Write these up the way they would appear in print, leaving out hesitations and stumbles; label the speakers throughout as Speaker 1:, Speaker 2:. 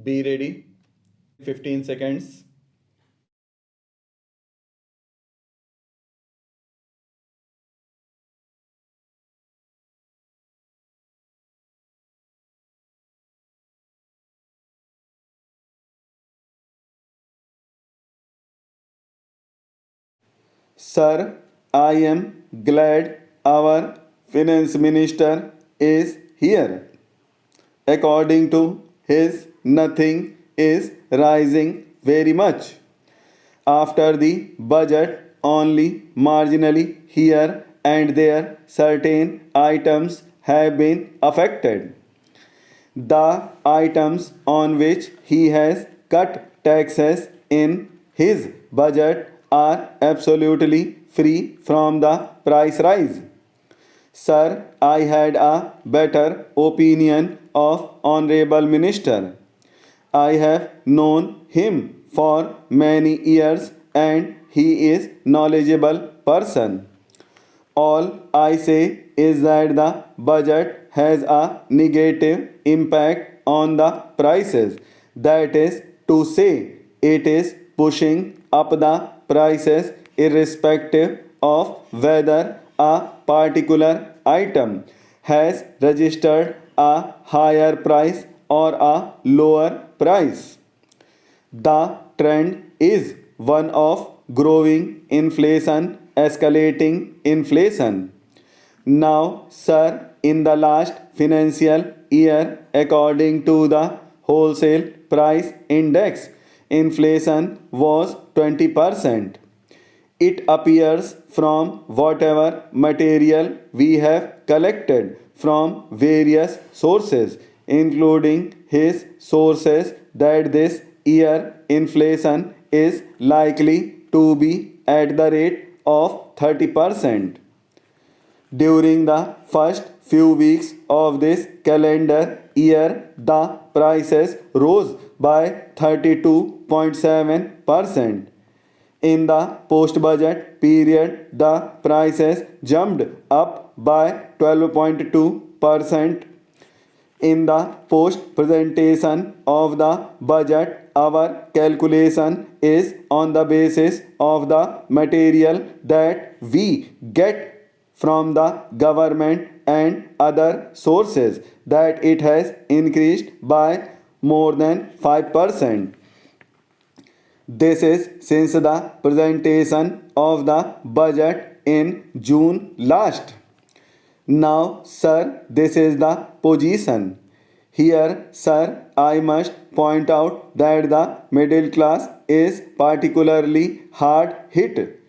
Speaker 1: Be ready. 15 seconds. Sir, I am glad our finance minister is here. According to his, nothing is rising very much. After the budget, only marginally here and there certain items have been affected. The items on which he has cut taxes in his budget are absolutely free from the price rise. Sir, I had a better opinion of Honorable Minister. I have known him for many years and he is knowledgeable person. All I say is that the budget has a negative impact on the prices. That is to say, it is pushing up the prices irrespective of whether a particular item has registered a higher price or a lower price. The trend is one of growing inflation, escalating inflation. Now, sir, in the last financial year, according to the wholesale price index, inflation was 20%. It appears from whatever material we have collected from various sources, including his sources, that this year inflation is likely to be at the rate of 30%. During the first few weeks of this calendar year, the prices rose by 32.7%. In the post budget period, the prices jumped up by 12.2%. In the post presentation of the budget, our calculation is on the basis of the material that we get from the government and other sources that it has increased by more than 5%. This is since the presentation of the budget in June last. Now, sir, this is the position. Here, sir, I must point out that the middle class is particularly hard hit.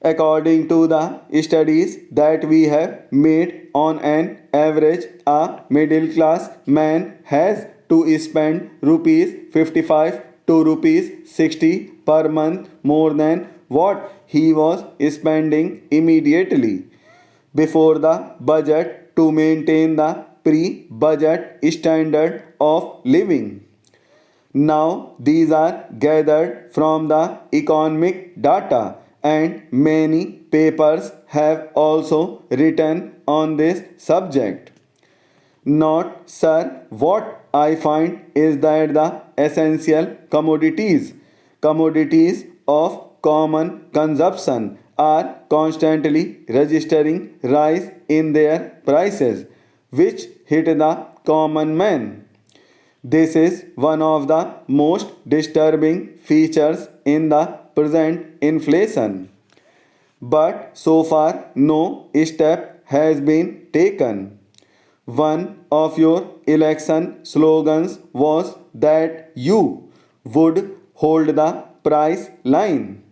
Speaker 1: According to the studies that we have made, on an average, a middle class man has to spend rupees 55 to rupees 60 per month more than what he was spending immediately before the budget to maintain the pre-budget standard of living. Now, these are gathered from the economic data, and many papers have also written on this subject. Not, sir, what I find is that the essential commodities of common consumption, are constantly registering rise in their prices, which hit the common man. This is one of the most disturbing features in the present inflation. But so far, no step has been taken. One of your election slogans was that you would hold the price line.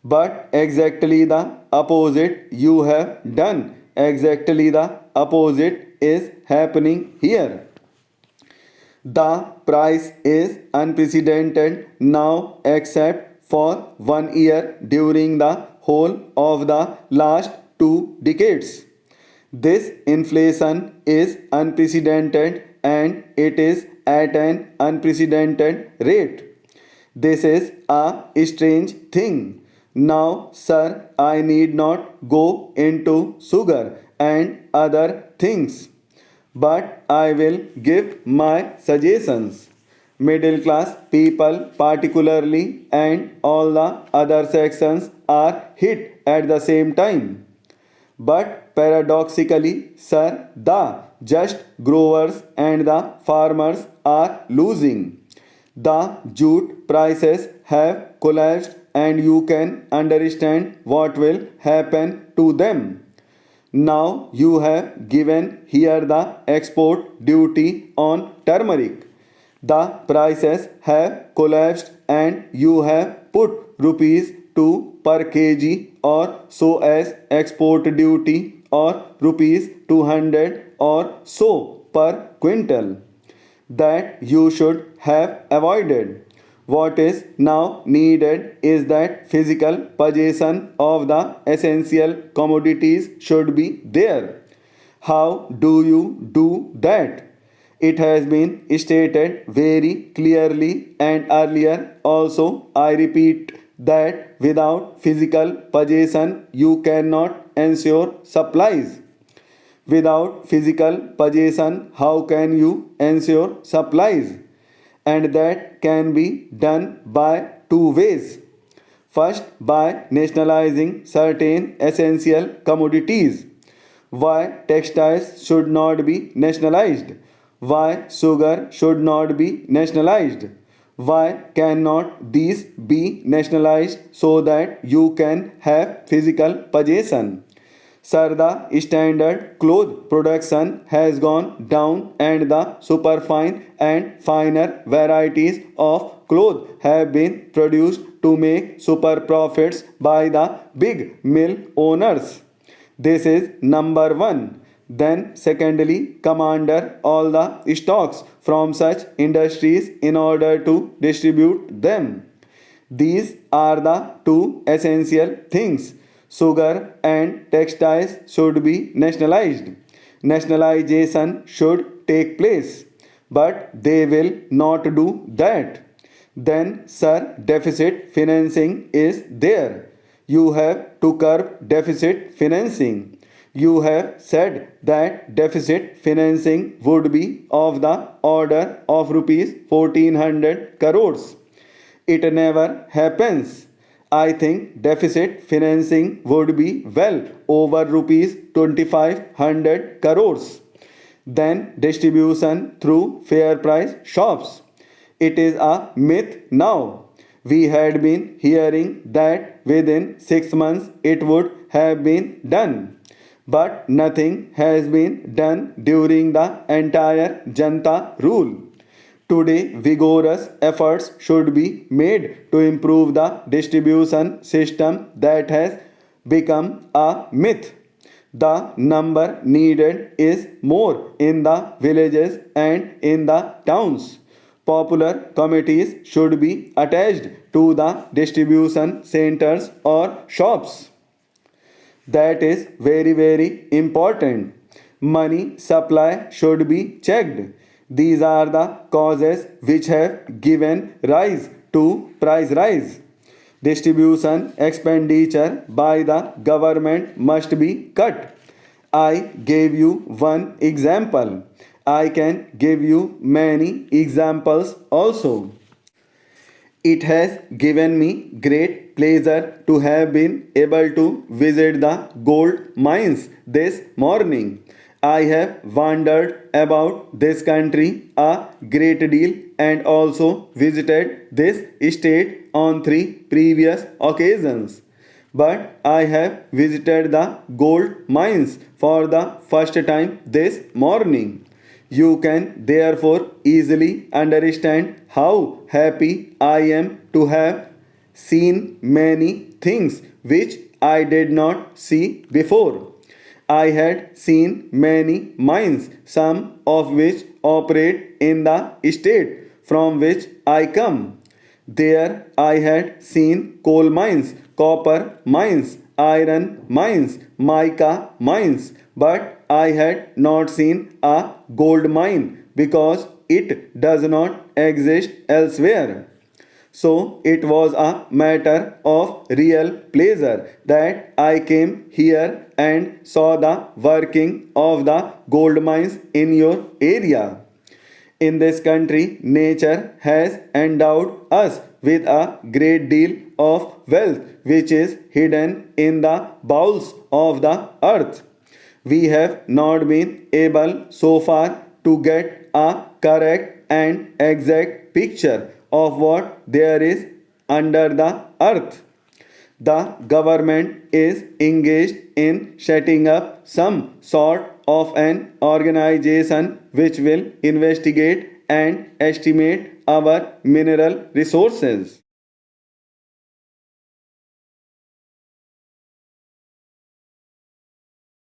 Speaker 1: But exactly the opposite you have done. Exactly the opposite is happening here. The price is unprecedented now except for 1 year during the whole of the last 2 decades. This inflation is unprecedented and it is at an unprecedented rate. This is a strange thing. Now, sir, I need not go into sugar and other things, but I will give my suggestions. Middle class people, particularly, and all the other sections are hit at the same time. But paradoxically, sir, the just growers and the farmers are losing. The jute prices have collapsed, and you can understand what will happen to them. Now you have given here the export duty on turmeric. The prices have collapsed and you have put rupees 2 per kg or so as export duty or rupees 200 or so per quintal that you should have avoided. What is now needed is that physical possession of the essential commodities should be there. How do you do that? It has been stated very clearly and earlier also. I repeat that without physical possession you cannot ensure supplies. Without physical possession, how can you ensure supplies? And that can be done by two ways. First, by nationalizing certain essential commodities. Why textiles should not be nationalized? Why sugar should not be nationalized? Why cannot these be nationalized so that you can have physical possession? Sir, the standard cloth production has gone down and the superfine and finer varieties of cloth have been produced to make super profits by the big mill owners. This is number one. Then, secondly, commander all the stocks from such industries in order to distribute them. These are the two essential things. Sugar and textiles should be nationalized. Nationalization should take place, but they will not do that. Then, sir, deficit financing is there. You have to curb deficit financing. You have said that deficit financing would be of the order of rupees 1400 crores. It never happens. I think deficit financing would be well over rupees 2500 crores. Then distribution through fair price shops. It is a myth now. We had been hearing that within 6 months it would have been done. But nothing has been done during the entire Janta rule. Today, vigorous efforts should be made to improve the distribution system that has become a myth. The number needed is more in the villages and in the towns. Popular committees should be attached to the distribution centers or shops. That is very, very important. Money supply should be checked. These are the causes which have given rise to price rise. Distribution expenditure by the government must be cut. I gave you one example. I can give you many examples also. It has given me great pleasure to have been able to visit the gold mines this morning. I have wandered about this country a great deal and also visited this state on 3 previous occasions. But I have visited the gold mines for the first time this morning. You can therefore easily understand how happy I am to have seen many things which I did not see before. I had seen many mines, some of which operate in the state from which I come. There I had seen coal mines, copper mines, iron mines, mica mines, but I had not seen a gold mine because it does not exist elsewhere. So it was a matter of real pleasure that I came here and saw the working of the gold mines in your area. In this country, nature has endowed us with a great deal of wealth which is hidden in the bowels of the earth. We have not been able so far to get a correct and exact picture of what there is under the earth. The government is engaged in setting up some sort of an organization which will investigate and estimate our mineral resources.